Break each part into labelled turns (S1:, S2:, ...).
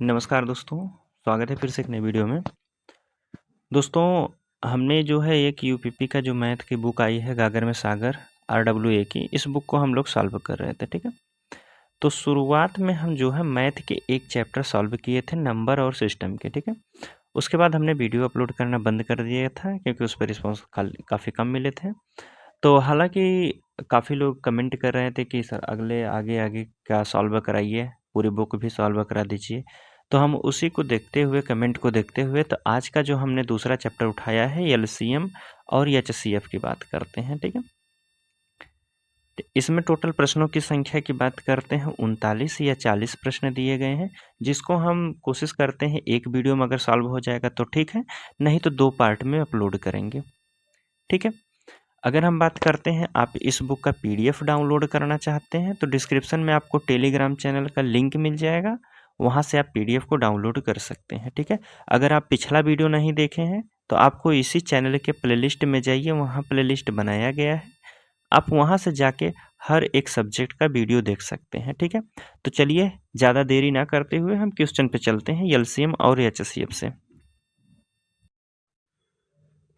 S1: नमस्कार दोस्तों, स्वागत है फिर से एक नई वीडियो में। दोस्तों, हमने जो है एक यूपीपी का जो मैथ की बुक आई है गागर में सागर RWA की, इस बुक को हम लोग सॉल्व कर रहे थे, ठीक है। तो शुरुआत में हम जो है मैथ के एक चैप्टर सॉल्व किए थे, नंबर और सिस्टम के, ठीक है। उसके बाद हमने वीडियो अपलोड करना बंद कर दिया था क्योंकि उस पर रिस्पॉन्स काफ़ी कम मिले थे। तो हालांकि काफ़ी लोग कमेंट कर रहे थे कि सर अगले आगे आगे क्या सॉल्व कराइए, पूरी बुक भी सॉल्व करा दीजिए। तो हम उसी को देखते हुए, कमेंट को देखते हुए, तो आज का जो हमने दूसरा चैप्टर उठाया है LCM और HCF की बात करते हैं, ठीक है। इसमें टोटल प्रश्नों की संख्या की बात करते हैं 39 या 40 प्रश्न दिए गए हैं, जिसको हम कोशिश करते हैं एक वीडियो में अगर सॉल्व हो जाएगा तो ठीक है, नहीं तो 2 पार्ट में अपलोड करेंगे, ठीक है। अगर हम बात करते हैं आप इस बुक का PDF डाउनलोड करना चाहते हैं तो डिस्क्रिप्शन में आपको टेलीग्राम चैनल का लिंक मिल जाएगा, वहाँ से आप PDF को डाउनलोड कर सकते हैं, ठीक है। अगर आप पिछला वीडियो नहीं देखे हैं तो आपको इसी चैनल के प्लेलिस्ट में जाइए, वहाँ प्लेलिस्ट बनाया गया है, आप वहाँ से जाके हर एक सब्जेक्ट का वीडियो देख सकते हैं, ठीक है। तो चलिए ज़्यादा देरी ना करते हुए हम क्वेश्चन पे चलते हैं LCM और HCF से।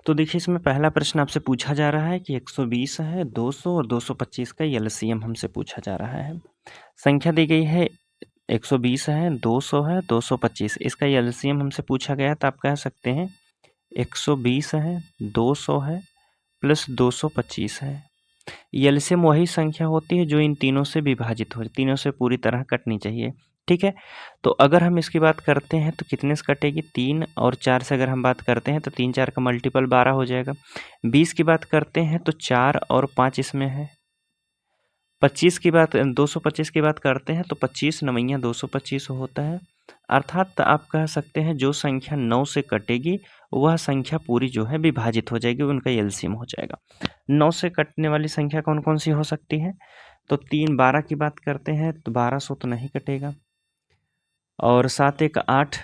S1: तो देखिए इसमें पहला प्रश्न आपसे पूछा जा रहा है कि 120 है, 200 और 225 का LCM हमसे पूछा जा रहा है। संख्या दी गई है 120 है, 200 है, 225, इसका LCM हमसे पूछा गया, तो आप कह सकते हैं 120 है, 200 है प्लस 225 है। LCM वही संख्या होती है जो इन तीनों से विभाजित हो, तीनों से पूरी तरह कटनी चाहिए, ठीक है। तो अगर हम इसकी बात करते हैं तो कितने से कटेगी, 3 और 4 से अगर हम बात करते हैं तो 3 4 का मल्टीपल 12 हो जाएगा। 20 की बात करते हैं तो 4 और 5 इसमें है। 25 की बात 225 की बात करते हैं तो 25 9 225 होता है। अर्थात आप कह सकते हैं जो संख्या 9 से कटेगी वह संख्या पूरी जो है विभाजित हो जाएगी, उनका LCM हो जाएगा। 9 से कटने वाली संख्या कौन कौन सी हो सकती है, तो 3 12 की बात करते हैं तो 1200 तो नहीं कटेगा, और 7 1 8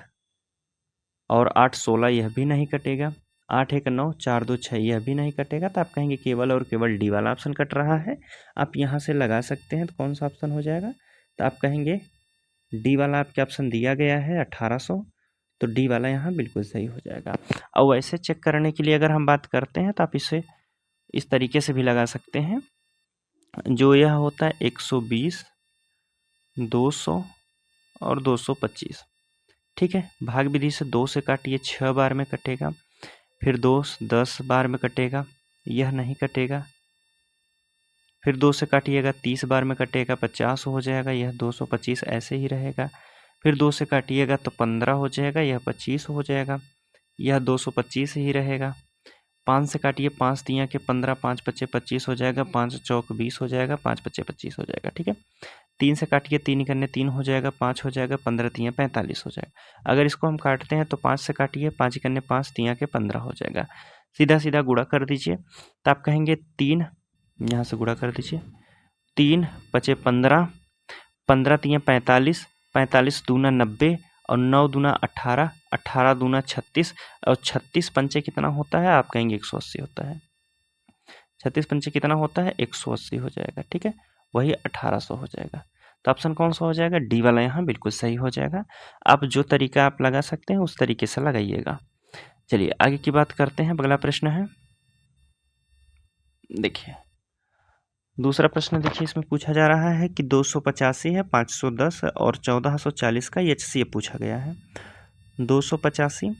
S1: और 8 16 यह भी नहीं कटेगा, 8 1 9 4 2 6 यह भी नहीं कटेगा। तो आप कहेंगे केवल और केवल डी वाला ऑप्शन कट रहा है। आप यहाँ से लगा सकते हैं तो कौन सा ऑप्शन हो जाएगा, तो आप कहेंगे डी वाला आपके ऑप्शन दिया गया है 1800, तो डी वाला यहाँ बिल्कुल सही हो जाएगा। और वैसे चेक करने के लिए अगर हम बात करते हैं तो आप इसे इस तरीके से भी लगा सकते हैं, जो यह होता है 120, 200 और 225, ठीक है। भाग विधि से 2 से काटिए 6 बार में कटेगा, फिर 2 10 बार में कटेगा, यह नहीं कटेगा। फिर 2 से काटिएगा 30 बार में कटेगा, 50 हो जाएगा, यह 225 ऐसे ही रहेगा। फिर 2 से काटिएगा तो 15 हो जाएगा, यह 25 हो जाएगा, यह 225 ही रहेगा। 5 से काटिए, 5 तियाँ के 15, 5 पच्चे 25 हो जाएगा, 5 चौक 20 हो जाएगा, 5 पच्चे 25 हो जाएगा, ठीक है। 3 से काटिए, 3 करने 3 हो जाएगा, 5 हो जाएगा, 15 तियाँ 45 हो जाएगा। अगर इसको हम काटते हैं तो 5 से काटिए, 5 करने 5 तियाँ के 15 हो जाएगा। सीधा सीधा गुणा कर दीजिए, तो आप कहेंगे 3, यहाँ से गुणा कर दीजिए, 3 पचे 15, 15 तियाँ 45, 45 दूना 90 और 9 दूना 18, 18 दूना 36 और 36 पंचे कितना होता है, आप कहेंगे 180 होता है। 36 पंचे कितना होता है, 180 हो जाएगा, ठीक है। वही 1800 हो जाएगा। तो ऑप्शन कौन सा हो जाएगा, डी वाला यहाँ बिल्कुल सही हो जाएगा। आप जो तरीका आप लगा सकते हैं उस तरीके से लगाइएगा। चलिए आगे की बात करते हैं। अगला प्रश्न है, देखिए दूसरा प्रश्न, देखिए इसमें पूछा जा रहा है कि 285 है, 510 और 1440 का HCF पूछा गया है। 285,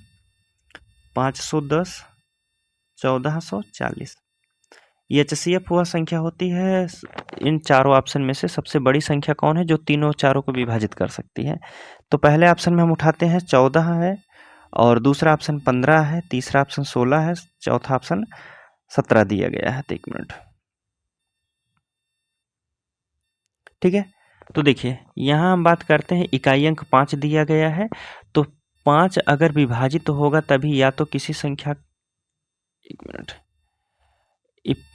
S1: 510, 1440। HCF वह संख्या होती है इन चारों ऑप्शन में से सबसे बड़ी संख्या कौन है जो तीनों चारों को विभाजित कर सकती है। तो पहले ऑप्शन में हम उठाते हैं 14 है, और दूसरा ऑप्शन 15 है, तीसरा ऑप्शन 16 है, चौथा ऑप्शन 17 दिया गया है। तो 1 मिनट, ठीक है। तो देखिए यहाँ हम बात करते हैं इकाई अंक 5 दिया गया है, तो 5 अगर विभाजित होगा तभी या तो किसी संख्या, 1 मिनट,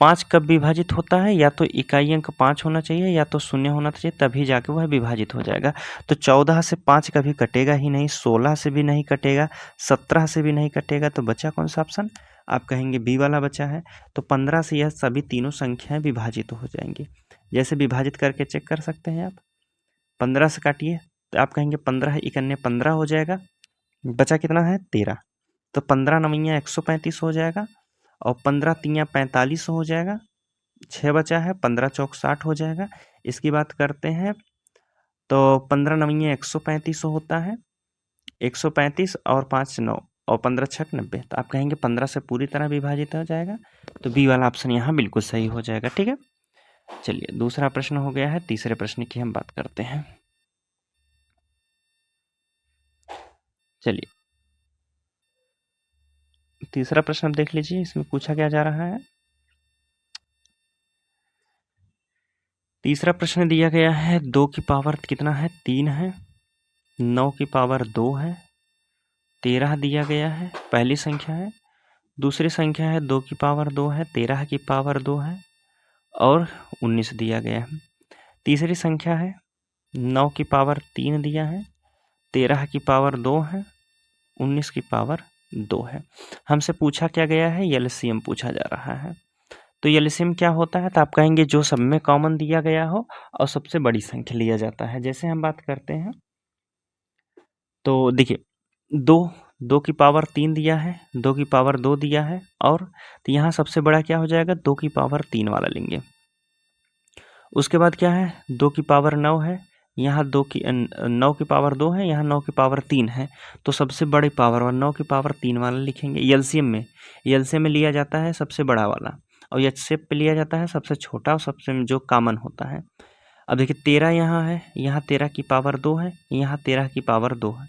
S1: 5 कब विभाजित होता है, या तो इकाई अंक 5 होना चाहिए या तो 0 होना चाहिए, तभी जाके वह विभाजित हो जाएगा। तो 14 से 5 कभी कटेगा ही नहीं, 16 से भी नहीं कटेगा, 17 से भी नहीं कटेगा, तो बचा कौन सा ऑप्शन, आप कहेंगे बी वाला बचा है। तो 15 से यह सभी तीनों संख्याएं विभाजित हो जाएंगी। जैसे विभाजित करके चेक कर सकते हैं आप, 15 से काटिए तो आप कहेंगे 15 इकन्ने 15 हो जाएगा, बचा कितना है 13, तो 15 नवैया 135 हो जाएगा और 15 तियाँ 45 हो जाएगा, 6 बचा है, 15 चौक 60 हो जाएगा। इसकी बात करते हैं तो 15 नवैया 135 होता है, 135 और 5 9 और 15 छक 90, तो आप कहेंगे 15 से पूरी तरह विभाजित हो जाएगा, तो बी वाला ऑप्शन यहाँ बिल्कुल सही हो जाएगा। ठीक है, चलिए दूसरा प्रश्न हो गया है, तीसरे प्रश्न की हम बात करते हैं। चलिए तीसरा प्रश्न आप देख लीजिए, इसमें पूछा क्या जा रहा है। तीसरा प्रश्न दिया गया है 2 की पावर कितना है 3 है, 9 की पावर 2 है, 13 दिया गया है, पहली संख्या है। दूसरी संख्या है 2 की पावर 2 है, 13 की पावर 2 है और 19 दिया गया है। तीसरी संख्या है 9 की पावर 3 दिया है, 13 की पावर 2 है, 19 की पावर 2 है। हमसे पूछा क्या गया है, एलसीएम पूछा जा रहा है। तो एलसीएम क्या होता है, तो आप कहेंगे जो सब में कॉमन दिया गया हो और सबसे बड़ी संख्या लिया जाता है। जैसे हम बात करते हैं तो देखिए 2 की पावर 3 दिया है, 2 की पावर 2 दिया है, और तो यहाँ सबसे बड़ा क्या हो जाएगा 2 की पावर 3 वाला लेंगे। उसके बाद क्या है 2 की पावर 9 है, यहाँ 9 की पावर 2 है, यहाँ 9 की पावर 3 है, तो सबसे बड़ी पावर और 9 की पावर 3 वाला लिखेंगे। एलसीएम में लिया जाता है सबसे बड़ा वाला और एचसीएफ पे लिया जाता है सबसे छोटा और सबसे जो कॉमन होता है। अब देखिए 13 यहाँ है, यहाँ 13 की पावर 2 है, यहाँ 13 की पावर 2 है,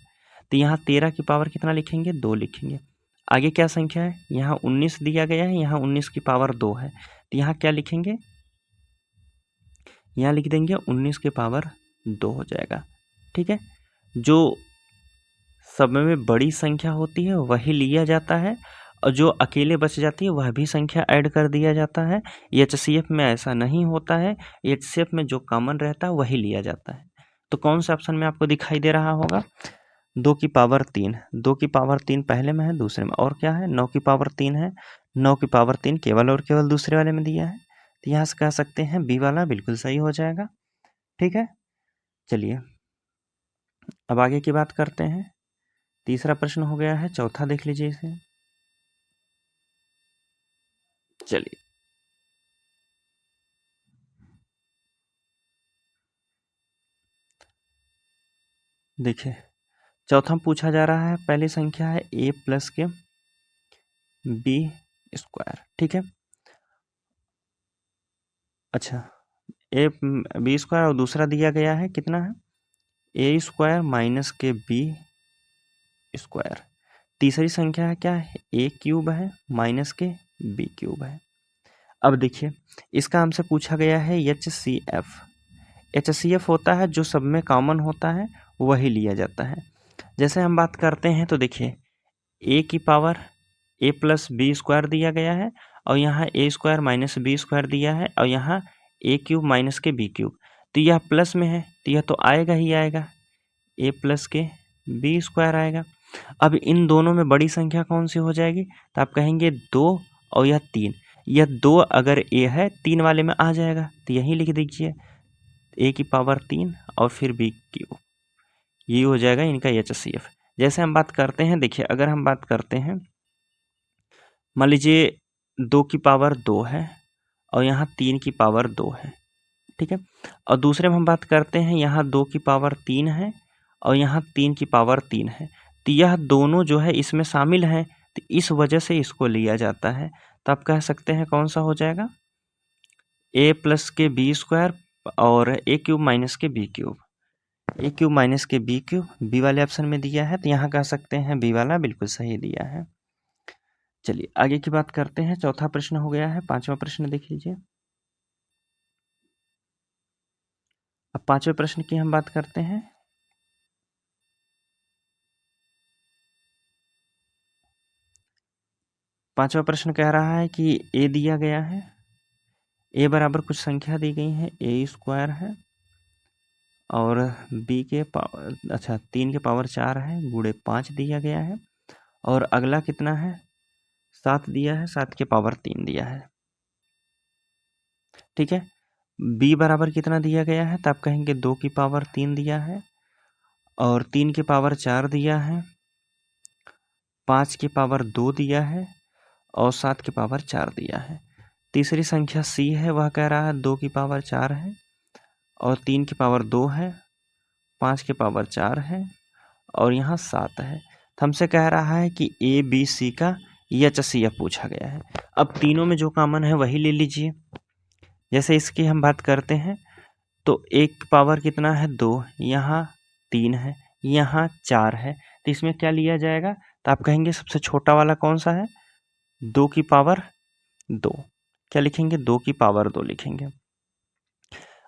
S1: तो यहाँ 13 की पावर कितना लिखेंगे 2 लिखेंगे। आगे क्या संख्या है, यहाँ 19 दिया गया है, यहाँ 19 की पावर 2 है, तो यहाँ क्या लिखेंगे, यहाँ लिख देंगे 19 के पावर 2 हो जाएगा। ठीक है, जो सब में बड़ी संख्या होती है वही लिया जाता है और जो अकेले बच जाती है वह भी संख्या ऐड कर दिया जाता है। एचसीएफ में ऐसा नहीं होता है, एचसीएफ में जो कॉमन रहता है वही लिया जाता है। तो कौन सा ऑप्शन में आपको दिखाई दे रहा होगा, 2 की पावर 3, 2 की पावर 3 पहले में है, दूसरे में, और क्या है 9 की पावर 3 है, 9 की पावर 3 केवल और केवल दूसरे वाले में दिया है, तो यहाँ से कह सकते हैं बी वाला बिल्कुल सही हो जाएगा। ठीक है, चलिए अब आगे की बात करते हैं। तीसरा प्रश्न हो गया है, चौथा देख लीजिए इसे। चलिए देखिए चौथा में पूछा जा रहा है, पहली संख्या है a प्लस के बी स्क्वायर। ठीक है, अच्छा ए बी स्क्वायर और दूसरा दिया गया है कितना है ए स्क्वायर माइनस के बी स्क्वायर। तीसरी संख्या है क्या है ए क्यूब है माइनस के बी क्यूब है। अब देखिए इसका हमसे पूछा गया है HCF। HCF होता है जो सब में कॉमन होता है वही लिया जाता है। जैसे हम बात करते हैं तो देखिए ए की पावर ए प्लस बी स्क्वायर दिया गया है और यहाँ ए स्क्वायर माइनस बी स्क्वायर दिया है और यहाँ ए क्यूब माइनस के बी क्यूब, तो यह प्लस में है तो यह तो आएगा ही आएगा, ए प्लस के बी स्क्वायर आएगा। अब इन दोनों में बड़ी संख्या कौन सी हो जाएगी, तो आप कहेंगे 2 और यह 3, यह 2 अगर ए है 3 वाले में आ जाएगा, तो यही लिख दीजिए ए की पावर 3 और फिर बी क्यूब, ये हो जाएगा इनका HCF। जैसे हम बात करते हैं, देखिए अगर हम बात करते हैं मान लीजिए 2 की पावर 2 है और यहाँ 3 की पावर 2 है। ठीक है, और दूसरे में हम बात करते हैं यहाँ 2 की पावर 3 है और यहाँ 3 की पावर 3 है, तो यह दोनों जो है इसमें शामिल हैं, तो इस वजह से इसको लिया जाता है। तो आप कह सकते हैं कौन सा हो जाएगा ए प्लस के बी स्क्वायर और ए क्यूब माइनस के B cube, A cube minus के बी क्यूब बी वाले ऑप्शन में दिया है, तो यहाँ कह सकते हैं बी वाला बिल्कुल सही दिया है। चलिए आगे की बात करते हैं, चौथा प्रश्न हो गया है, पांचवा प्रश्न देख लीजिए। अब पांचवें प्रश्न की हम बात करते हैं। पांचवा प्रश्न कह रहा है कि ए दिया गया है, ए बराबर कुछ संख्या दी गई है ए स्क्वायर है और बी के पावर 3 के पावर 4 है गुणे 5 दिया गया है और अगला कितना है 7 दिया है, 7 के पावर 3 दिया है। ठीक है, बी बराबर कितना दिया गया है, तो आप कहेंगे 2 की पावर 3 दिया है और 3 की पावर 4 दिया है, 5 की पावर 2 दिया है और 7 की पावर 4 दिया है। तीसरी संख्या सी है, वह कह रहा है 2 की पावर 4 है और 3 की पावर 2 है, 5 की पावर 4 है और यहाँ 7 है। तो हमसे कह रहा है कि ए बी सी का HCF पूछा गया है। अब तीनों में जो कॉमन है वही ले लीजिए। जैसे इसकी हम बात करते हैं तो एक पावर कितना है 2, यहाँ 3 है, यहाँ 4 है, तो इसमें क्या लिया जाएगा? तो आप कहेंगे सबसे छोटा वाला कौन सा है? 2 की पावर 2। क्या लिखेंगे? 2 की पावर 2 लिखेंगे।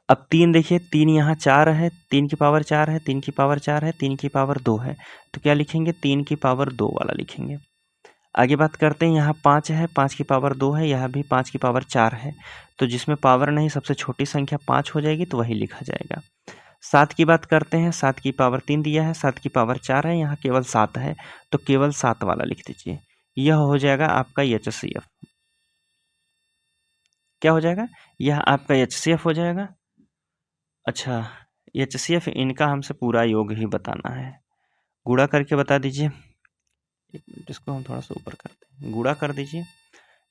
S1: अब 3 देखिए, 3 यहाँ 4 है, 3 की पावर 4 है, 3 की पावर 4 है, 3 की पावर 2 है, तो क्या लिखेंगे? 3 की पावर 2 वाला लिखेंगे। आगे बात करते हैं, यहाँ 5 है, 5 की पावर 2 है, यहाँ भी 5 की पावर 4 है, तो जिसमें पावर नहीं सबसे छोटी संख्या 5 हो जाएगी, तो वही लिखा जाएगा। 7 की बात करते हैं, 7 की पावर 3 दिया है, 7 की पावर 4 है, यहाँ केवल 7 है, तो केवल 7 वाला लिख दीजिए। यह हो जाएगा आपका HCF। क्या हो जाएगा? यह आपका HCF हो जाएगा। अच्छा, HCF इनका हमसे पूरा योग ही बताना है। गुणा करके बता दीजिए। एक मिनट, इसको हम थोड़ा सा ऊपर करते हैं, गुणा कर दीजिए।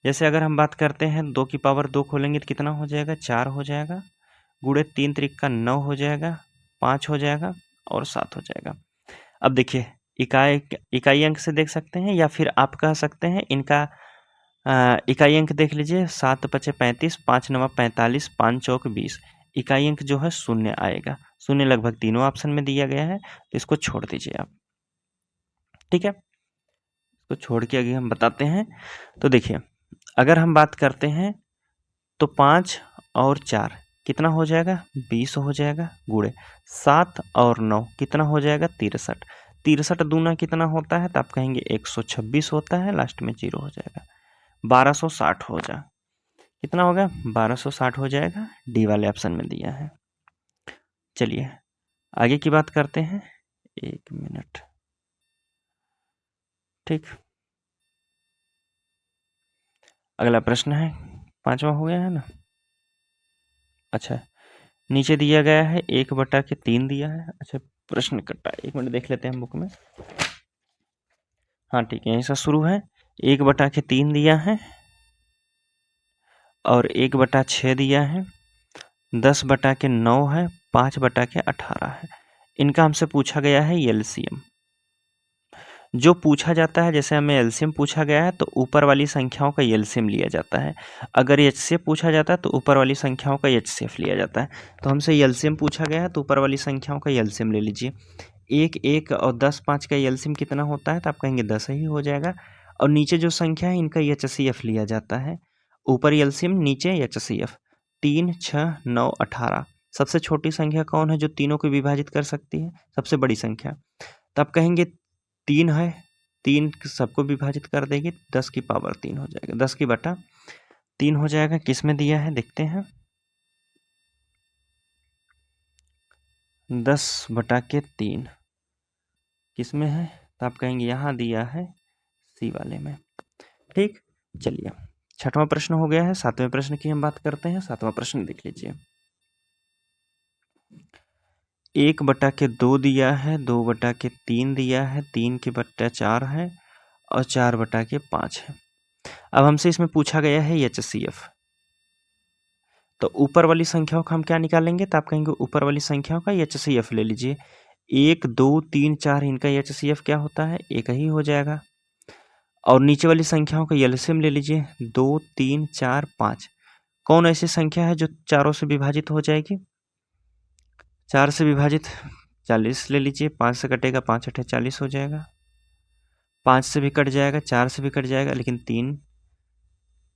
S1: जैसे अगर हम बात करते हैं 2 की पावर 2 खोलेंगे तो कितना हो जाएगा? 4 हो जाएगा, गुणे 3 त्रिक 9 हो जाएगा, 5 हो जाएगा और 7 हो जाएगा। अब देखिए, इकाई अंक से देख सकते हैं या फिर आप कह सकते हैं इनका इकाई अंक देख लीजिए। 7 पचे 35, 5 नवा 45, 5 चौक 20। इकाई अंक जो है शून्य आएगा। शून्य लगभग तीनों ऑप्शन में दिया गया है, तो इसको छोड़ दीजिए आप। ठीक है, इसको छोड़ के आगे हम बताते हैं। तो देखिए, अगर हम बात करते हैं तो 5 और 4 कितना हो जाएगा? 20 हो जाएगा, गुणे 7 और 9 कितना हो जाएगा? 63। 63 दूना कितना होता है? तो आप कहेंगे 126 होता है, लास्ट में 0 हो जाएगा। 1260 हो जा, कितना होगा? 1260 हो जाएगा, डी वाले ऑप्शन में दिया है। चलिए आगे की बात करते हैं। 1 मिनट, ठीक। अगला प्रश्न है, 5वां हो गया है ना? अच्छा, नीचे दिया गया है 1/3 दिया है। अच्छा, प्रश्न कट्टा 1 मिनट देख लेते हैं हम बुक में। हाँ ठीक है, यहीं से शुरू है। 1/3 दिया है और 1/6 दिया है, 10/9 है, 5/18 है। इनका हमसे पूछा गया है एलसीएम। जो पूछा जाता है, जैसे हमें एलसीएम पूछा गया है तो ऊपर वाली संख्याओं का एलसीएम लिया जाता है। अगर एचसीएफ पूछा जाता है तो ऊपर वाली संख्याओं का एचसीएफ लिया जाता है। तो हमसे एलसीएम पूछा गया है तो ऊपर वाली संख्याओं का एलसीएम ले लीजिए। 1 और 10 5 का एलसीएम कितना होता है? तो आप कहेंगे 10 ही हो जाएगा। और नीचे जो संख्या है इनका एचसीएफ लिया जाता है। ऊपर एलसीएम, नीचे एचसीएफ। 3 6 9 18। सबसे छोटी संख्या कौन है जो तीनों को विभाजित कर सकती है? सबसे बड़ी संख्या। तो आप कहेंगे 3 है, 3 सबको विभाजित कर देगी, 10 की पावर 3 हो जाएगा, 10 की बटा 3 हो जाएगा। किस में दिया है देखते हैं, 10/3 किस में है? तो आप कहेंगे यहाँ दिया है, सी वाले में। ठीक, चलिए 6वां प्रश्न हो गया है। 7वें प्रश्न की हम बात करते हैं। 7वां प्रश्न देख लीजिए। 1/2 दिया है, 2/3 दिया है, 3/4 है और 4/5 है। अब हमसे इसमें पूछा गया है HCF। तो ऊपर वाली संख्याओं का हम क्या निकालेंगे? तो आप कहेंगे ऊपर वाली संख्याओं का HCF ले लीजिए। 1 2 3 4 इनका HCF क्या होता है? 1 ही हो जाएगा। और नीचे वाली संख्याओं का एलसीएम ले लीजिए। 2 3 4 5। कौन ऐसी संख्या है जो चारों से विभाजित हो जाएगी? 4 से विभाजित 40 ले लीजिए। 5 से कटेगा, 5 8 40 हो जाएगा। 5 से भी कट जाएगा, 4 से भी कट जाएगा, लेकिन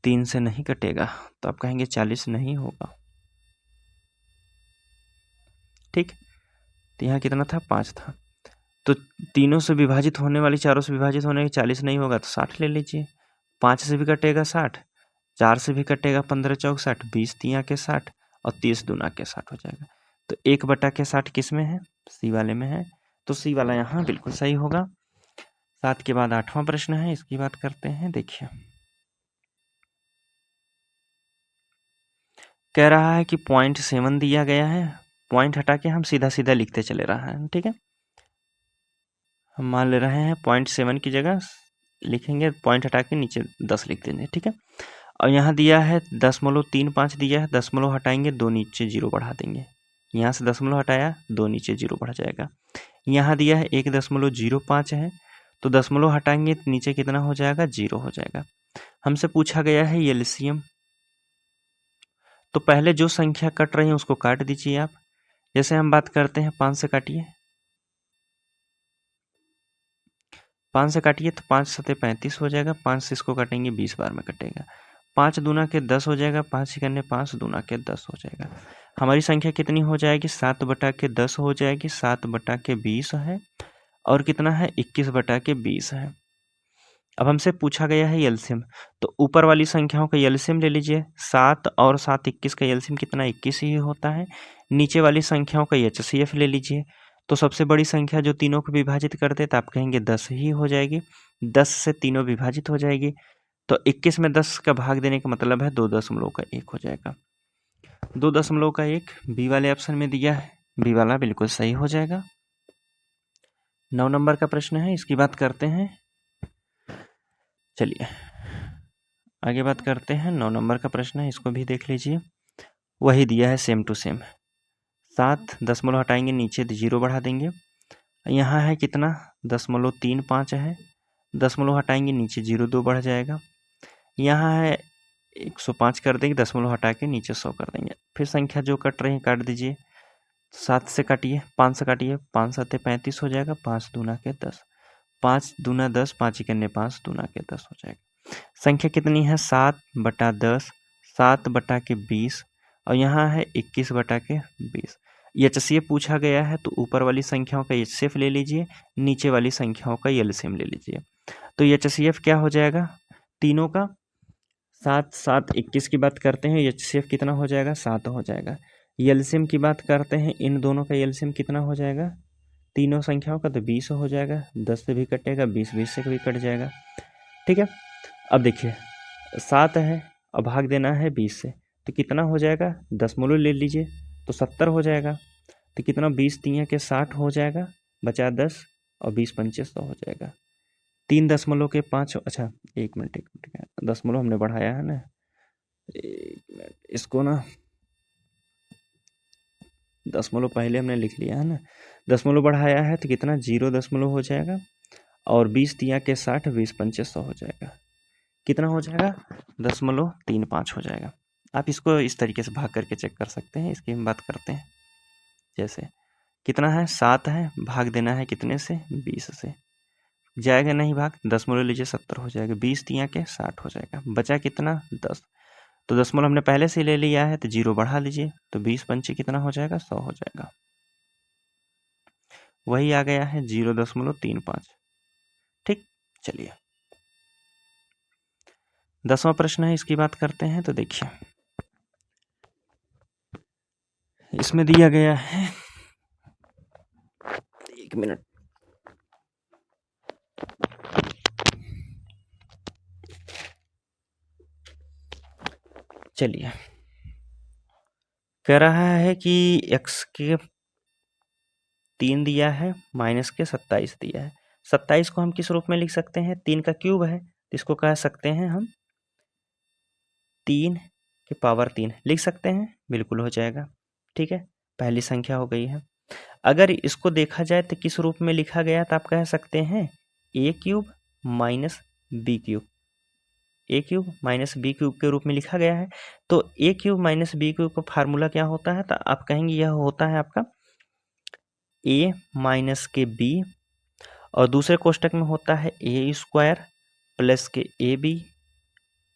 S1: 3 से नहीं कटेगा, तो आप कहेंगे 40 नहीं होगा। ठीक, तो यहाँ कितना था? 5 था। तो तीनों से विभाजित होने वाली, चारों से विभाजित होने की 40 नहीं होगा, तो 60 ले लीजिए। 5 से भी कटेगा 60, 4 से भी कटेगा, 15 चौक 60, 20 3 के 60 और 30 दूना के 60 हो जाएगा। तो 1/60 किस में है? सी वाले में है। तो सी वाला यहाँ बिल्कुल सही होगा। 7 के बाद 8वां प्रश्न है, इसकी बात करते हैं। देखिए, कह रहा है कि 0.7 दिया गया है। पॉइंट हटा के हम सीधा सीधा लिखते चले रहे हैं, ठीक है। हम मान ले रहे हैं 0.7 की जगह लिखेंगे, पॉइंट हटा के नीचे 10 लिख देंगे, ठीक है। और यहाँ दिया है 0.35 दिया है, दशमलव हटाएंगे, 2 नीचे 0 बढ़ा देंगे। यहाँ से दशमलव हटाया, 2 नीचे 0 बढ़ जाएगा। यहाँ दिया है 1.05 है, तो दशमलव हटाएंगे तो नीचे कितना हो जाएगा, 0 हो जाएगा। हमसे पूछा गया है एलसीएम, तो पहले जो संख्या कट रही है उसको काट दीजिए आप। जैसे हम बात करते हैं 5 से काटिए, 5 से काटिए तो 5 सते 35 हो जाएगा, 5 से इसको काटेंगे 20 बार में कटेगा, 5 दूना के 10 हो जाएगा, 5 इकन्ने 5 दूना के 10 हो जाएगा। हमारी संख्या कितनी हो जाएगी, 7 बटा के 10 हो जाएगी, 7 बटा के 20 है, और कितना है 21 बटा के 20 है। अब हमसे पूछा गया है एलसीएम, तो ऊपर वाली संख्याओं का एलसीएम ले लीजिए, 7 और 7 21 का एलसीएम कितना 21 ही होता है। नीचे वाली संख्याओं का एचसीएफ ले लीजिए, तो सबसे बड़ी संख्या जो तीनों को विभाजित कर दे तो आप कहेंगे 10 ही हो जाएगी, 10 से तीनों विभाजित हो जाएगी, तो 21 में 10 का भाग देने का मतलब है 2.1 हो जाएगा। 2.1 बी वाले ऑप्शन में दिया है, बी वाला बिल्कुल सही हो जाएगा। 9 नंबर का प्रश्न है, इसकी बात करते हैं। चलिए आगे बात करते हैं। 9 नंबर का प्रश्न है, इसको भी देख लीजिए, वही दिया है सेम टू सेम। 7 दशमलव हटाएंगे, नीचे 0 बढ़ा देंगे। यहाँ है कितना 0.35 है, दशमलव हटाएंगे नीचे 0.2 बढ़ जाएगा। यहाँ है 105 कर देंगे, दशमलव हटा के नीचे 100 कर देंगे। फिर संख्या जो कट रही है काट दीजिए, 7 से काटिए, 5 से काटिए, 5 सते 35 हो जाएगा, 5 दूना के 10, 5 दूना 10, 5 इकन्ने 5 दूना के 10 हो जाएगा। संख्या कितनी है 7 बटा 10, 7 बटा के 20, और यहाँ है 21 बटा के 20। एचसीएफ पूछा गया है, तो ऊपर वाली संख्याओं का एचसीएफ ले लीजिए, नीचे वाली संख्याओं का एलसीएम ले लीजिए। तो एचसीएफ क्या हो जाएगा, तीनों का 7 7 21 की बात करते हैं, एचसीएफ कितना हो जाएगा 7 हो जाएगा। एलसीएम की बात करते हैं, इन दोनों का एलसीएम कितना हो जाएगा, तीनों संख्याओं का तो 20 हो जाएगा, 10 से भी कटेगा, 20 से भी कट जाएगा, ठीक है। अब देखिए 7 है और भाग देना है 20 से, तो कितना हो जाएगा, दशमलव ले लीजिए तो 70 हो जाएगा, तो कितना 20 तिया के 60 हो जाएगा, बचा 10, और 20 पंचे 100 हो जाएगा। 3.5, अच्छा 1 मिनट, दशमलव हमने बढ़ाया है ना, 1 मिनट, इसको ना दशमलव पहले हमने लिख लिया है ना, दशमलव बढ़ाया है तो कितना 0 हो जाएगा, और 20 तिया के 60, 20 पंचे 100 हो जाएगा, कितना हो जाएगा 0.35 हो जाएगा। आप इसको इस तरीके से भाग करके चेक कर सकते हैं। इसकी हम बात करते हैं, जैसे कितना है 7 है, भाग देना है कितने से 20 से, जाएगा नहीं भाग, दशमलव लीजिए 70 हो जाएगा, 20 तिया के 60 हो जाएगा, बचा कितना 10, तो दशमलव हमने पहले से ले लिया है तो 0 बढ़ा लीजिए, तो 20 पंचे कितना हो जाएगा 100 हो जाएगा, वही आ गया है 0.35, ठीक। चलिए 10वां प्रश्न है, इसकी बात करते हैं। तो देखिए इसमें दिया गया है, 1 मिनट, चलिए कह रहा है कि x के 3 दिया है, माइनस के 27 दिया है। 27 को हम किस रूप में लिख सकते हैं, 3 का क्यूब है, इसको कह सकते हैं हम 3 की पावर 3 लिख सकते हैं, बिल्कुल हो जाएगा, ठीक है, पहली संख्या हो गई है। अगर इसको देखा जाए तो किस रूप में लिखा गया, तो आप कह सकते हैं a cube minus B cube, A cube minus B cube के रूप में लिखा गया है। तो A cube minus B cube का फार्मूला क्या होता है, तो आप कहेंगे यह होता है आपका ए माइनस के बी, और दूसरे कोष्टक में होता है ए स्क्वायर प्लस के ए बी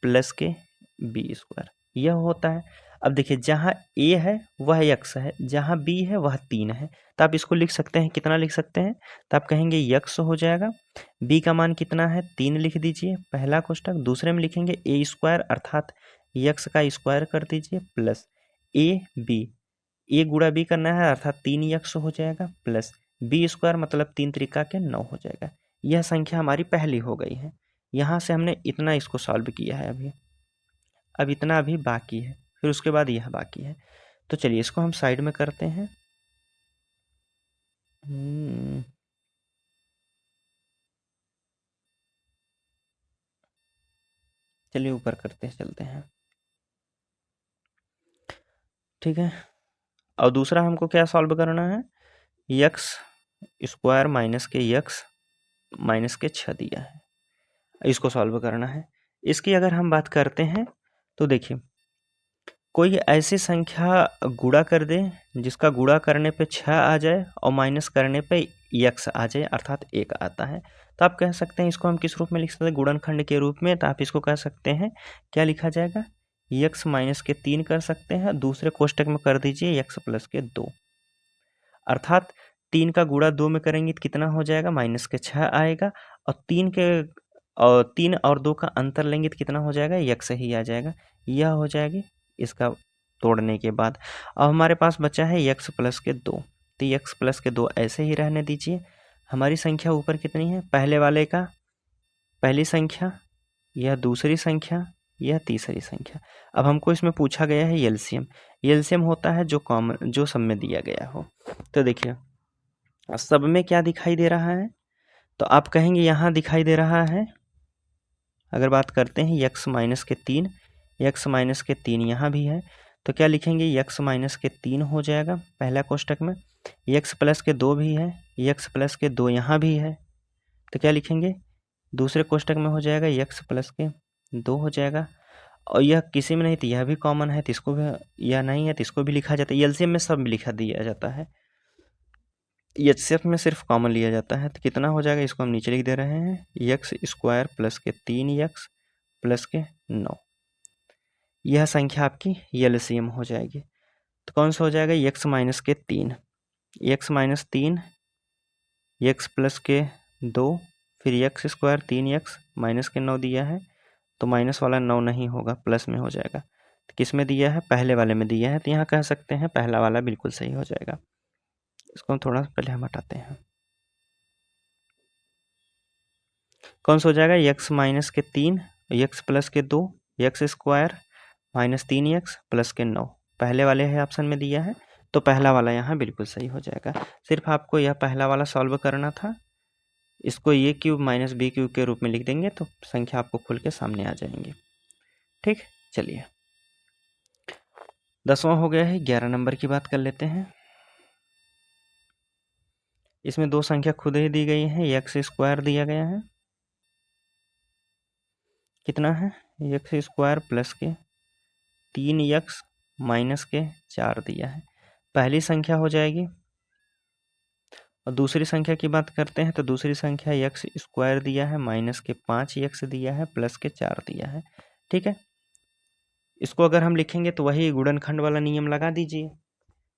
S1: प्लस के बी स्क्वायर, यह होता है। अब देखिए जहाँ ए है वह x है, जहाँ b है वह 3 है, तो आप इसको लिख सकते हैं, कितना लिख सकते हैं, तो आप कहेंगे x हो जाएगा, b का मान कितना है 3 लिख दीजिए पहला कोष्टक, दूसरे में लिखेंगे ए स्क्वायर अर्थात x का स्क्वायर कर दीजिए प्लस ए बी, ए गुणा बी करना है अर्थात 3x हो जाएगा, प्लस बी स्क्वायर मतलब 3 त्रिका के 9 हो जाएगा। यह संख्या हमारी पहली हो गई है। यहाँ से हमने इतना इसको सॉल्व किया है अभी, अब इतना अभी बाकी है, फिर उसके बाद यह बाकी है। तो चलिए इसको हम साइड में करते हैं। चलिए ऊपर करते चलते हैं। ठीक है, और दूसरा हमको क्या सॉल्व करना है, यक्स स्क्वायर माइनस के यक्स माइनस के 6 दिया है, इसको सॉल्व करना है। इसकी अगर हम बात करते हैं तो देखिए, कोई ऐसी संख्या गुणा कर दे जिसका गुणा करने पे 6 आ जाए और माइनस करने पे यक्स आ जाए, अर्थात 1 आता है, तो आप कह सकते हैं इसको हम किस रूप में लिख सकते हैं, गुणनखंड के रूप में। तो आप इसको कह सकते हैं, क्या लिखा जाएगा, यक्स माइनस के 3 कर सकते हैं, दूसरे कोष्टक में कर दीजिए यक्स प्लस के 2, अर्थात 3 का गुणा 2 में करेंगे तो कितना हो जाएगा, माइनस के 6 आएगा, और 3 और 2 का अंतर लेंगे तो कितना हो जाएगा, यक्स ही आ जाएगा। यह हो जाएगी इसका तोड़ने के बाद। अब हमारे पास बचा है यक्स प्लस के 2, तो यक्स प्लस के 2 ऐसे ही रहने दीजिए। हमारी संख्या ऊपर कितनी है, पहले वाले का पहली संख्या, यह दूसरी संख्या, यह तीसरी संख्या। अब हमको इसमें पूछा गया है एलसीएम। एलसीएम होता है जो कॉमन, जो सब में दिया गया हो। तो देखिए सब में क्या दिखाई दे रहा है, तो आप कहेंगे यहाँ दिखाई दे रहा है, अगर बात करते हैं यक्स माइनस के 3, यक्स माइनस के 3 यहाँ भी है, तो क्या लिखेंगे, यक्स माइनस के 3 हो जाएगा पहला कोष्टक में, यक्स प्लस के 2 भी है, यक्स प्लस के 2 यहाँ भी है, तो क्या लिखेंगे, दूसरे कोष्टक में हो जाएगा यक्स प्लस के 2 हो जाएगा। और यह किसी में नहीं तो यह भी कॉमन है, तो इसको भी, यह नहीं है तो इसको भी लिखा जाता है। एलसीएम में सब लिखा दिया जाता है, एचसीएफ में सिर्फ कॉमन लिया जाता है। तो कितना हो जाएगा, इसको हम नीचे लिख दे रहे हैं, यक्स स्क्वायर प्लस के 3 यक्स प्लस के 9, यह संख्या आपकी एलसीएम हो जाएगी। तो कौन सा हो जाएगा, यक्स माइनस के 3, यक्स माइनस 3 यक्स प्लस के 2, फिर यक्स स्क्वायर 3 यक्स माइनस के 9 दिया है, तो माइनस वाला 9 नहीं होगा, प्लस में हो जाएगा। तो किस में दिया है, पहले वाले में दिया है, तो यहाँ कह सकते हैं पहला वाला बिल्कुल सही हो जाएगा। इसको हम थोड़ा पहले हम हटाते हैं, कौन सा हो जाएगा, यक्स माइनस के 3 यक्स प्लस के 2 x square minus 3 x plus के 9, पहले वाले है ऑप्शन में दिया है, तो पहला वाला यहाँ बिल्कुल सही हो जाएगा। सिर्फ आपको यह पहला वाला सॉल्व करना था, इसको ए क्यूब माइनस बी क्यूब के रूप में लिख देंगे तो संख्या आपको खुल के सामने आ जाएंगी। ठीक, चलिए 10वां हो गया है, 11 नंबर की बात कर लेते हैं। इसमें दो संख्या खुद ही दी गई है, यक्स स्क्वायर दिया गया है, कितना है, यक्स स्क्वायर प्लस के 3 यक्स माइनस के 4 दिया है, पहली संख्या हो जाएगी। और दूसरी संख्या की बात करते हैं तो दूसरी संख्या यक्स स्क्वायर दिया है, माइनस के 5 यक्स दिया है, प्लस के 4 दिया है। ठीक है, इसको अगर हम लिखेंगे तो वही गुणनखंड वाला नियम लगा दीजिए।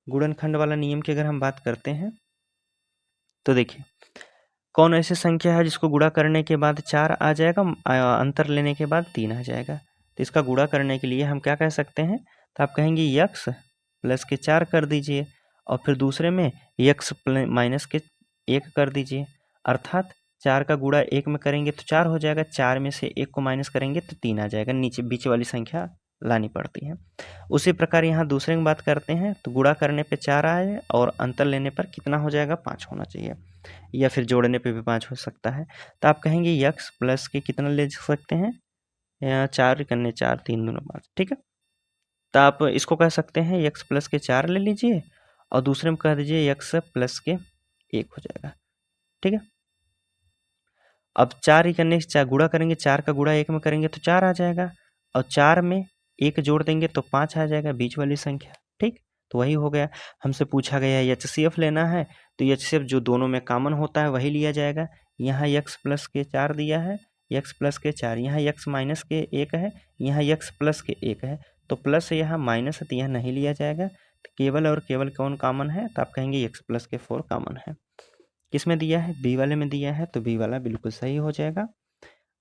S1: गुणनखंड वाला नियम की अगर हम बात करते हैं तो देखिए, कौन ऐसी संख्या है जिसको गुणा करने के बाद 4 आ जाएगा, अंतर लेने के बाद 3 आ जाएगा। तो इसका गुणा करने के लिए हम क्या कह सकते हैं, तो आप कहेंगे यक्स प्लस के 4 कर दीजिए, और फिर दूसरे में यक्स माइनस के 1 कर दीजिए, अर्थात 4 का गुणा 1 में करेंगे तो 4 हो जाएगा, 4 में से 1 को माइनस करेंगे तो 3 आ जाएगा, नीचे बीच वाली संख्या लानी पड़ती है। उसी प्रकार यहाँ दूसरे में बात करते हैं तो गुणा करने पे 4 आए और अंतर लेने पर कितना हो जाएगा, 5 होना चाहिए, या फिर जोड़ने पे भी 5 हो सकता है। तो आप कहेंगे यक्स प्लस के कितना ले सकते हैं, 4 करने 4 3 दूना 5, ठीक है। तो आप इसको कह सकते हैं यक्स प्लस के 4 ले लीजिए, और दूसरे में कह दीजिए यक्स प्लस के 1 हो जाएगा। ठीक है, अब 4 ही करने से गुणा करेंगे, 4 का गुणा 1 में करेंगे तो 4 आ जाएगा, और 4 में 1 जोड़ देंगे तो 5 आ जाएगा, बीच वाली संख्या। ठीक, तो वही हो गया। हमसे पूछा गया है एचसीएफ लेना है, तो एचसीएफ जो दोनों में कॉमन होता है वही लिया जाएगा। यहाँ यक्स प्लस के 4 दिया है, यक्स प्लस के 4, यहाँ यक्स माइनस के 1 है, यहाँ यक्स प्लस के 1 है, तो प्लस यहाँ माइनस है तो यह नहीं लिया जाएगा। तो केवल और केवल कौन कॉमन है, तो आप कहेंगे यक्स प्लस के 4 कॉमन है। किस में दिया है, बी वाले में दिया है, तो बी वाला बिल्कुल सही हो जाएगा।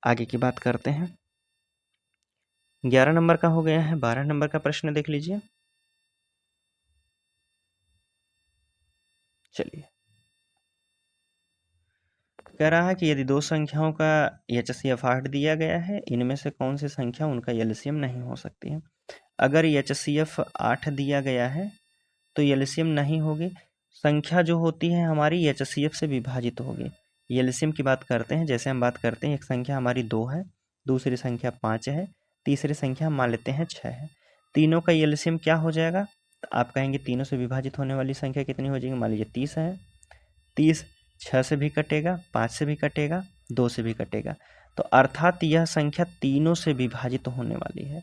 S1: आगे की बात करते हैं, 11 नंबर का हो गया है, 12 नंबर का प्रश्न देख लीजिए। चलिए, कह रहा है कि यदि दो संख्याओं का एचसीएफ 8 दिया गया है, इनमें से कौन सी संख्या उनका एलसीएम नहीं हो सकती है। अगर एचसीएफ 8 दिया गया है तो एलसीएम नहीं होगी, संख्या जो होती है हमारी एचसीएफ से विभाजित होगी। एलसीएम की बात करते हैं, जैसे हम बात करते हैं एक संख्या हमारी 2 है, दूसरी संख्या 5 है, तीसरी संख्या हम मान लेते हैं 6 है। तीनों का एलसीएम क्या हो जाएगा? तो आप कहेंगे तीनों से विभाजित होने वाली संख्या कितनी हो जाएगी? मान लीजिए 30 है। 30 6 से भी कटेगा, 5 से भी कटेगा, 2 से भी कटेगा, तो अर्थात यह संख्या तीनों से विभाजित होने वाली है।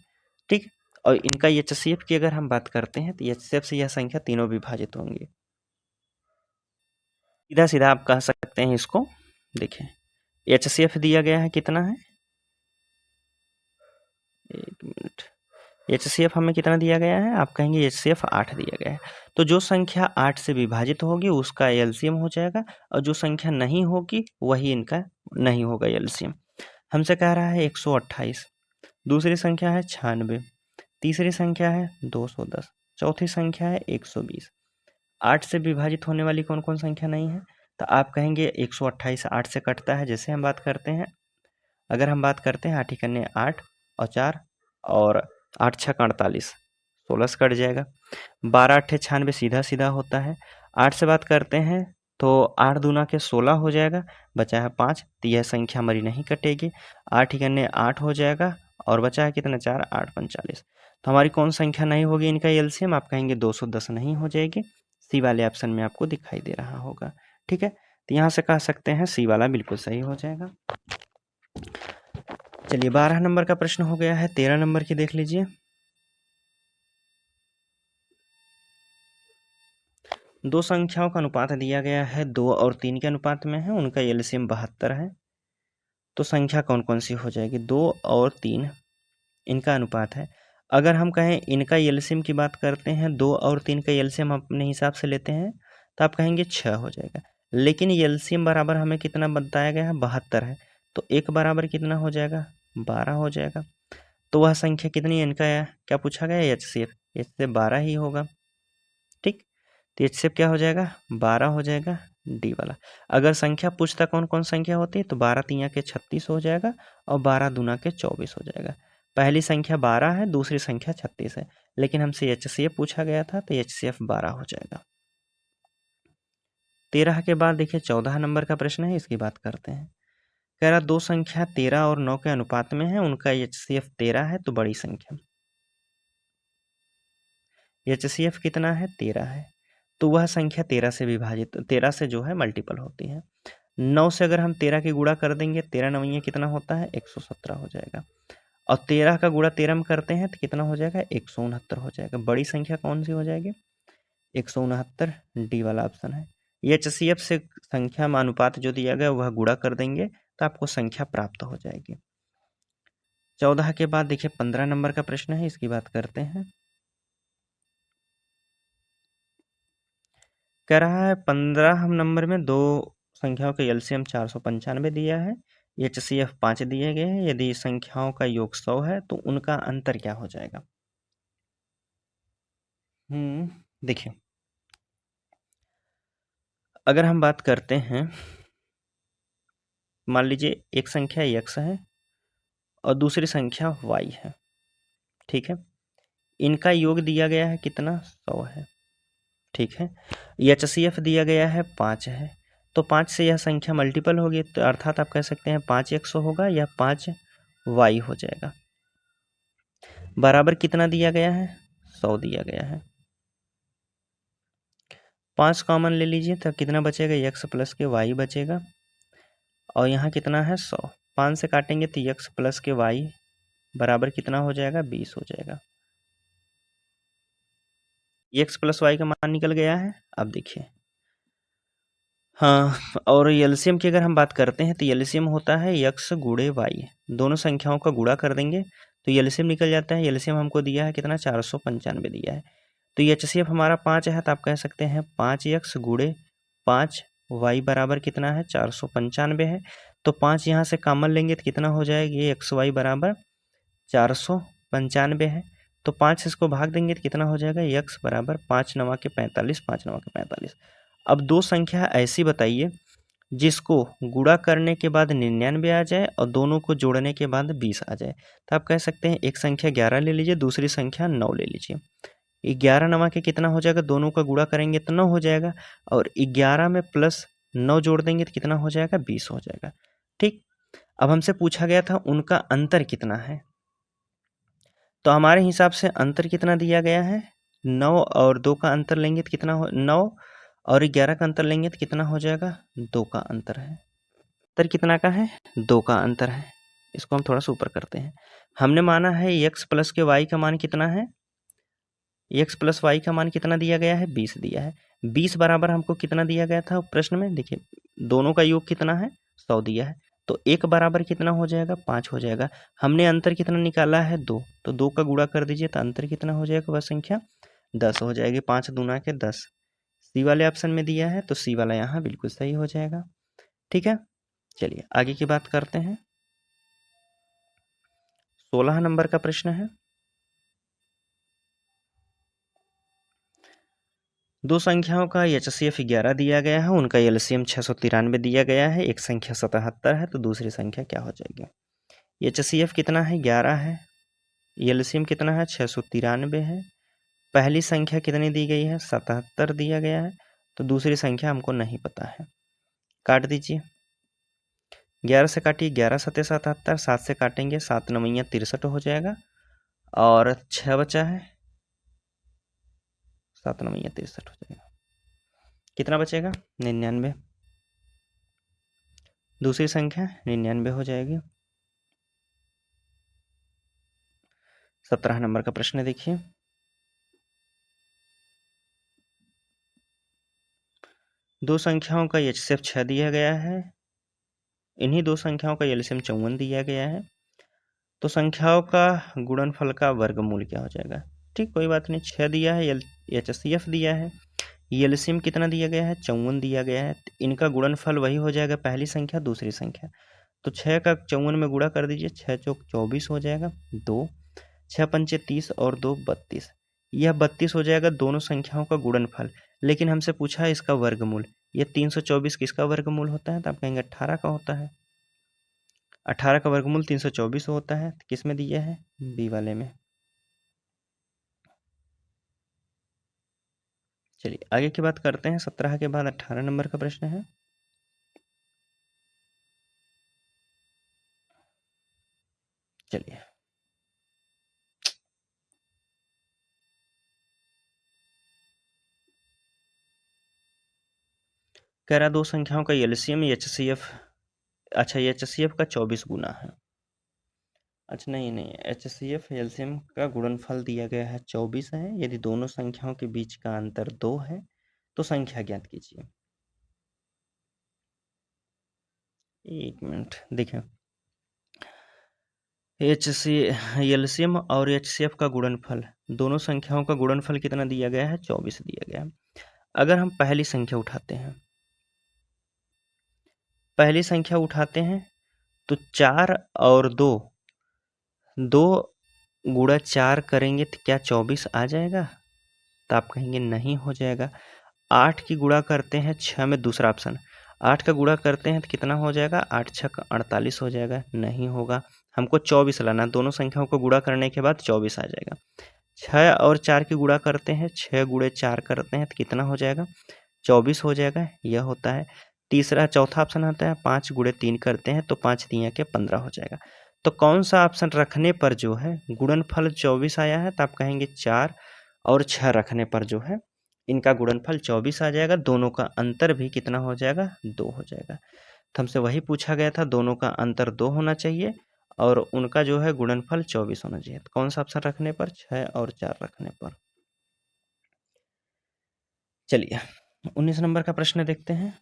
S1: ठीक, और इनका एचसीएफ की अगर हम बात करते हैं तो एचसीएफ से यह संख्या तीनों विभाजित होंगी। सीधा सीधा आप कह सकते हैं इसको। देखिए एचसीएफ दिया गया है कितना है, एक मिनट, एचसीएफ हमें कितना दिया गया है? आप कहेंगे एचसीएफ 8 दिया गया है। तो जो संख्या 8 से विभाजित होगी उसका एलसीएम हो जाएगा, और जो संख्या नहीं होगी वही इनका नहीं होगा एलसीएम। हमसे कह रहा है 128, दूसरी संख्या है 96, तीसरी संख्या है 210, चौथी संख्या है 120। 8 से विभाजित होने वाली कौन कौन संख्या नहीं है? तो आप कहेंगे 128 8 से कटता है। जैसे हम बात करते हैं, अगर हम बात करते हैं 8 ही करने 8 और 4 और 8 6 48, 16 से कट जाएगा। 12 8 96 सीधा सीधा होता है। 8 से बात करते हैं तो 8 दूना के 16 हो जाएगा, बचा है 5, तो यह संख्या हमारी नहीं कटेगी। 8 ही करने 8 हो जाएगा और बचा है कितना? 4 8 45। तो हमारी कौन संख्या नहीं होगी इनका एलसीएम? आप कहेंगे 210 नहीं हो जाएगी। सी वाले ऑप्शन में आपको दिखाई दे रहा होगा। ठीक है, तो यहाँ से कह सकते हैं सी वाला बिल्कुल सही हो जाएगा। चलिए 12 नंबर का प्रश्न हो गया है। 13 नंबर की देख लीजिए। दो संख्याओं का अनुपात दिया गया है, 2 और 3 के अनुपात में है, उनका एलसीएम 72 है। तो संख्या कौन कौन सी हो जाएगी? 2 और 3 इनका अनुपात है। अगर हम कहें इनका एलसीएम की बात करते हैं, 2 और 3 का एलसीएम हम अपने हिसाब से लेते हैं, तो आप कहेंगे 6 हो जाएगा। लेकिन एलसीएम बराबर हमें कितना बताया गया है? 72 है। तो एक बराबर कितना हो जाएगा? 12 हो जाएगा। तो वह संख्या कितनी है? इनका क्या पूछा गया? एचसीएफ। एचसीएफ 12 ही होगा। ठीक, तो एचसीएफ क्या हो जाएगा? 12 हो जाएगा, डी वाला। अगर संख्या पूछता कौन कौन संख्या होती है, तो 12 तिया के 36 हो जाएगा और 12 दूना के 24 हो जाएगा। पहली संख्या 12 है, दूसरी संख्या 36 है, लेकिन हमसे एचसीएफ पूछा गया था, तो एचसीएफ 12 हो जाएगा। 13 के बाद देखिए 14 नंबर का प्रश्न है, इसकी बात करते हैं। कह रहा दो संख्या 13 और 9 के अनुपात में है, उनका एचसीएफ 13 है, तो बड़ी संख्या एचसीएफ कितना है? 13 है, तो वह संख्या 13 से विभाजित, 13 से जो है मल्टीपल होती है। 9 से अगर हम 13 की गुणा कर देंगे, 13 9 कितना होता है? 117 हो जाएगा। और 13 का गुणा 13 में करते हैं तो कितना हो जाएगा? 169 हो जाएगा। बड़ी संख्या कौन सी हो जाएगी? 169, डी वाला ऑप्शन है। एचसीएफ से संख्या में अनुपात जो दिया गया वह गुणा कर देंगे तो आपको संख्या प्राप्त हो जाएगी। 14 के बाद देखिए 15 नंबर का प्रश्न है, इसकी बात करते हैं। कह रहा है 15 नंबर में दो संख्याओं का एलसीएम 495 दिया है, एचसीएफ 5 दिए गए हैं। यदि संख्याओं का योग 100 है तो उनका अंतर क्या हो जाएगा? देखिए अगर हम बात करते हैं, मान लीजिए एक संख्या x है और दूसरी संख्या y है। ठीक है, इनका योग दिया गया है कितना? 100 है। ठीक है, एचसीएफ दिया गया है 5 है, तो 5 से यह संख्या मल्टीपल होगी, तो अर्थात आप कह सकते हैं 5x होगा या 5y हो जाएगा। बराबर कितना दिया गया है? 100 दिया गया है। 5 कॉमन ले लीजिए तो कितना बचेगा? x प्लस के y बचेगा, और यहाँ कितना है? 100। 5 से काटेंगे तो x प्लस के y बराबर कितना हो जाएगा? 20 हो जाएगा। x प्लस वाई का मान निकल गया है। अब देखिए, हाँ, और एलसीएम की अगर हम बात करते हैं तो एलसीएम होता है x गुणे वाई। दोनों संख्याओं का गुणा कर देंगे तो एलसीएम निकल जाता है। एलसीएम हमको दिया है कितना? 495 दिया है। तो एचसीएफ हमारा 5 है, तो आप कह सकते हैं 5x गुणे 5y बराबर कितना है? 495 है। तो 5 यहाँ से कॉमन लेंगे तो कितना हो जाएगा? ये xy बराबर 495 है। तो 5 से इसको भाग देंगे तो कितना हो जाएगा? x बराबर 5 9 के 45, 5 9 के 45। अब दो संख्या ऐसी बताइए जिसको गुणा करने के बाद 99 आ जाए और दोनों को जोड़ने के बाद 20 आ जाए। तो आप कह सकते हैं एक संख्या 11 ले लीजिए, दूसरी संख्या 9 ले लीजिए। 11 9 के कितना हो जाएगा? दोनों का गुणा करेंगे तो 9 हो जाएगा, और 11 में प्लस 9 जोड़ देंगे तो कितना हो जाएगा? 20 हो जाएगा। ठीक, अब हमसे पूछा गया था उनका अंतर कितना है। तो हमारे हिसाब से अंतर कितना दिया गया है, 9 और 2 का अंतर लेंगे तो कितना हो, 9 और 11 का अंतर लेंगे तो कितना हो जाएगा, 2 का अंतर है। अंतर कितना का है, 2 का अंतर है। इसको हम थोड़ा सा ऊपर करते हैं। हमने माना है x प्लस के y का मान कितना है, x प्लस वाई का मान कितना दिया गया है, 20 दिया है। 20 बराबर हमको कितना दिया गया था प्रश्न में, देखिए दोनों का योग कितना है, 100 दिया है। तो 1 बराबर कितना हो जाएगा, 5 हो जाएगा। हमने अंतर कितना निकाला है, 2, तो 2 का गुणा कर दीजिए तो अंतर कितना हो जाएगा, वह संख्या 10 हो जाएगी। 5 दूना के 10 सी वाले ऑप्शन में दिया है, तो सी वाला यहाँ बिल्कुल सही हो जाएगा। ठीक है, चलिए आगे की बात करते हैं। 16 नंबर का प्रश्न है। दो संख्याओं का HCF 11 दिया गया है, उनका LCM 693 दिया गया है, एक संख्या 77 है, तो दूसरी संख्या क्या हो जाएगी। HCF कितना है, 11 है, LCM कितना है, 693 है, पहली संख्या कितनी दी गई है, 77 दिया गया है, तो दूसरी संख्या हमको नहीं पता है। काट दीजिए, 11 से काटिए, 11 सत्ते 77, 7 से काटेंगे 7 9 63 हो जाएगा, और 6 बचा है, 7 9 63 हो जाएगा, कितना बचेगा, 99। दूसरी संख्या 99 हो जाएगी। 17 नंबर का प्रश्न देखिए। दो संख्याओं का HCF 6 दिया गया है, इन्हीं दो संख्याओं का LCM 54 दिया गया है, तो संख्याओं का गुणनफल का वर्गमूल क्या हो जाएगा। ठीक, कोई बात नहीं, 6 दिया है, HCF दिया है, LCM कितना दिया गया है, 54 दिया गया है, इनका गुणनफल वही हो जाएगा, पहली संख्या दूसरी संख्या। तो 6 का 54 में गुणा कर दीजिए, 6 चौक 24 हो जाएगा, 2 6 पंचे 30 और 2 32, यह 32 हो जाएगा दोनों संख्याओं का गुणनफल। लेकिन हमसे पूछा है इसका वर्गमूल, ये 324 किसका वर्गमूल होता है, तो आप कहेंगे 18 का होता है। 18 का वर्गमूल 324 होता है, तो किस में दिया है, बी वाले में। चलिए आगे की बात करते हैं। 17 के बाद 18 नंबर का प्रश्न है। चलिए, कह रहा दो संख्याओं का LCM HCF, अच्छा HCF का 24 गुना है। अच्छा नहीं, HCF LCM का गुणनफल दिया गया है 24 है। यदि दोनों संख्याओं के बीच का अंतर 2 है तो संख्या ज्ञात कीजिए। एक मिनट देखिए, LCM और HCF का गुणनफल, दोनों संख्याओं का गुणनफल कितना दिया गया है, 24 दिया गया है। अगर हम पहली संख्या उठाते हैं, तो 4 और 2 गुणा 4 करेंगे तो क्या 24 आ जाएगा, तो आप कहेंगे नहीं हो जाएगा। 8 की गुणा करते हैं 6 में, दूसरा ऑप्शन 8 का गुणा करते हैं तो कितना हो जाएगा, 8 6 48 हो जाएगा, नहीं होगा। हमको 24 लाना, दोनों संख्याओं को गुणा करने के बाद 24 आ जाएगा। 6 और 4 की गुणा करते हैं, 6 गुणे 4 करते हैं तो कितना हो जाएगा, 24 हो जाएगा, यह होता है। चौथा ऑप्शन आता है 5 गुणे 3 करते हैं तो 5 3 के 15 हो जाएगा। तो कौन सा ऑप्शन रखने पर जो है गुणनफल 24 आया है, तो आप कहेंगे 4 और 6 रखने पर जो है इनका गुणनफल 24 आ जाएगा, दोनों का अंतर भी कितना हो जाएगा, 2 हो जाएगा। तो हमसे वही पूछा गया था, दोनों का अंतर 2 होना चाहिए और उनका जो है गुणनफल 24 होना चाहिए। तो कौन सा ऑप्शन रखने पर, 6 और 4 रखने पर। चलिए 19 नंबर का प्रश्न देखते हैं।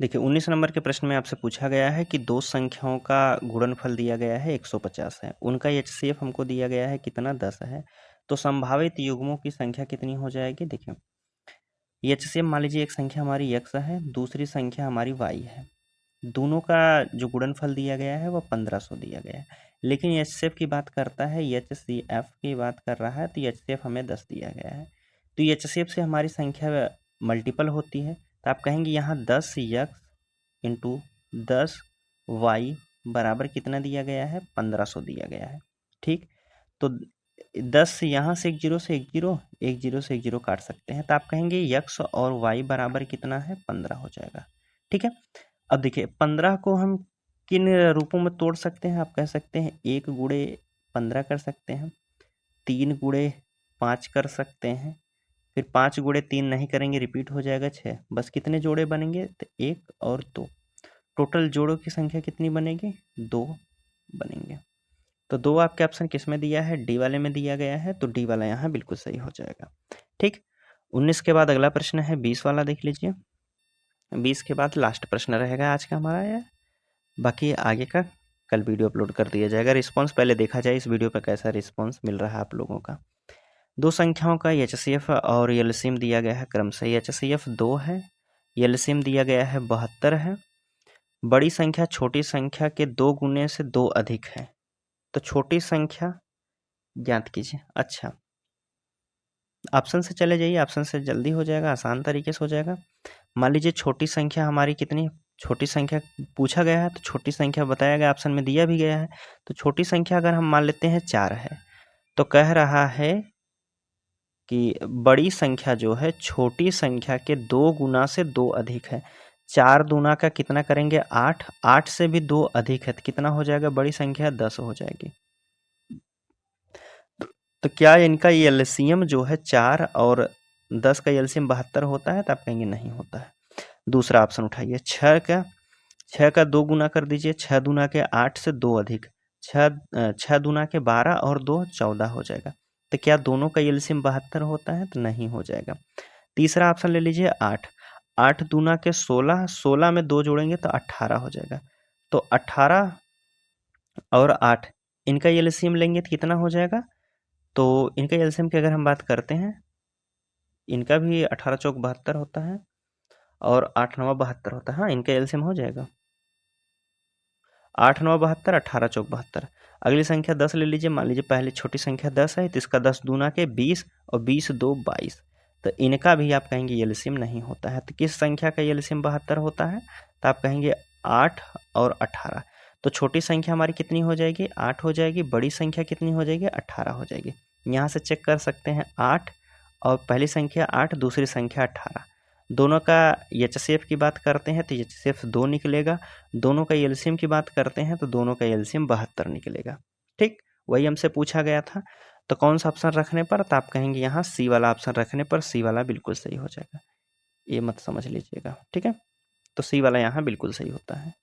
S1: देखिए 19 नंबर के प्रश्न में आपसे पूछा गया है कि दो संख्याओं का गुणनफल दिया गया है 150 है, उनका HCF हमको दिया गया है कितना, 10 है, तो संभावित युग्मों की संख्या कितनी हो जाएगी। देखिए HCF मान लीजिए एक संख्या हमारी x है, दूसरी संख्या हमारी y है, दोनों का जो गुणनफल दिया गया है वह 1500 दिया गया है। लेकिन HCF की बात करता है, HCF की बात कर रहा है, तो HCF हमें 10 दिया गया है, तो HCF से हमारी संख्या मल्टीपल होती है, तो आप कहेंगे यहाँ 10x इंटू 10y बराबर कितना दिया गया है, 1500 दिया गया है। ठीक, तो 10 यहाँ से एक जीरो से एक जीरो, एक जीरो से एक जीरो काट सकते हैं, तो आप कहेंगे x और y बराबर कितना है, 15 हो जाएगा। ठीक है, अब देखिए 15 को हम किन रूपों में तोड़ सकते हैं? आप कह सकते हैं 1 गुणे 15 कर सकते हैं, 3 गुणे 5 कर सकते हैं, फिर 5 गुणे 3 नहीं करेंगे, रिपीट हो जाएगा 6। बस कितने जोड़े बनेंगे? तो 1 और 2। टोटल जोड़ों की संख्या कितनी बनेगी? 2 बनेंगे। तो 2 आपके ऑप्शन किस में दिया है? डी वाले में दिया गया है, तो डी वाला यहाँ बिल्कुल सही हो जाएगा। ठीक, 19 के बाद अगला प्रश्न है 20 वाला, देख लीजिए। 20 के बाद लास्ट प्रश्न रहेगा आज का हमारा यह, बाकी आगे का कल वीडियो अपलोड कर दिया जाएगा। रिस्पांस पहले देखा जाए इस वीडियो पर कैसा रिस्पांस मिल रहा है आप लोगों का। दो संख्याओं का एचसीएफ और एलसीएम दिया गया है क्रमशः। एचसीएफ 2 है, एलसीएम दिया गया है 72 है। बड़ी संख्या छोटी संख्या के 2 गुने से 2 अधिक है, तो छोटी संख्या ज्ञात कीजिए। अच्छा, ऑप्शन से चले जाइए, ऑप्शन से जल्दी हो जाएगा, आसान तरीके से हो जाएगा। मान लीजिए छोटी संख्या हमारी कितनी, छोटी संख्या पूछा गया है तो छोटी संख्या बताया गया, ऑप्शन में दिया भी गया है। तो छोटी संख्या अगर हम मान लेते हैं 4 है, तो कह रहा है कि बड़ी संख्या जो है छोटी संख्या के 2 गुना से 2 अधिक है। 4 दूना का कितना करेंगे? 8। 8 से भी 2 अधिक है तो कितना हो जाएगा? बड़ी संख्या 10 हो जाएगी। तो क्या इनका एलसीएम जो है 4 और 10 का एलसीएम 72 होता है? तो आप कहेंगे नहीं होता है। दूसरा ऑप्शन उठाइए, 6 का 2 गुना कर दीजिए। 6 दूना के 8 से 2 अधिक, 6 दूना के 12 और 2 14 हो जाएगा। तो क्या दोनों का एलसीएम 72 होता है? तो नहीं हो जाएगा। तीसरा ऑप्शन ले लीजिए 8। 8 दूना के 16, 16 में 2 जोड़ेंगे तो 18 हो जाएगा। तो 18 और 8 इनका एलसीएम लेंगे तो कितना हो जाएगा? तो इनका एलसीएम की अगर हम बात करते हैं, इनका भी 18 चौक 72 होता है और 8 9 72 होता है। हाँ, इनका एलसीएम हो जाएगा 8 9 72, 18 चौक 72। अगली संख्या 10 ले लीजिए। मान लीजिए पहले छोटी संख्या 10 है तो इसका 10 दूना के 20 और 20 2 22। तो इनका भी आप कहेंगे एलसीएम नहीं होता है। तो किस संख्या का एलसीएम 72 होता है? तो आप कहेंगे 8 और 18। तो छोटी संख्या हमारी कितनी हो जाएगी? 8 हो जाएगी। बड़ी संख्या कितनी हो जाएगी? 18 हो जाएगी। यहाँ से चेक कर सकते हैं 8 और पहली संख्या 8, दूसरी संख्या 18। दोनों का एचसीएफ की बात करते हैं तो एचसीएफ 2 निकलेगा। दोनों का एलसीएम की बात करते हैं तो दोनों का एलसीएम 72 निकलेगा। ठीक, वही हमसे पूछा गया था। तो कौन सा ऑप्शन रखने पर? तो आप कहेंगे यहाँ सी वाला ऑप्शन रखने पर सी वाला बिल्कुल सही हो जाएगा। ये मत समझ लीजिएगा, ठीक है। तो सी वाला यहाँ बिल्कुल सही होता है।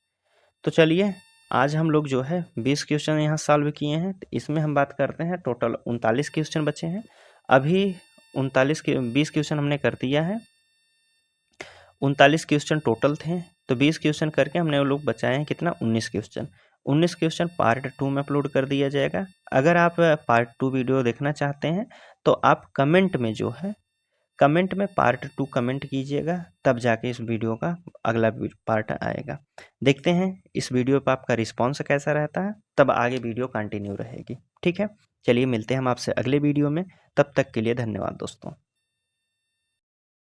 S1: तो चलिए, आज हम लोग जो है 20 क्वेश्चन यहाँ सॉल्व किए हैं। तो इसमें हम बात करते हैं, टोटल 39 क्वेश्चन बचे हैं। अभी 20 क्वेश्चन हमने कर दिया है। 39 क्वेश्चन टोटल थे, तो 20 क्वेश्चन करके हमने वो लोग बचाए हैं कितना? 19 क्वेश्चन। 19 क्वेश्चन पार्ट 2 में अपलोड कर दिया जाएगा। अगर आप पार्ट 2 वीडियो देखना चाहते हैं तो आप कमेंट में जो है, कमेंट में पार्ट 2 कमेंट कीजिएगा, तब जाके इस वीडियो का अगला पार्ट आएगा। देखते हैं इस वीडियो पर आपका रिस्पॉन्स कैसा रहता है, तब आगे वीडियो कंटिन्यू रहेगी। ठीक है, चलिए मिलते हैं हम आपसे अगले वीडियो में। तब तक के लिए धन्यवाद दोस्तों।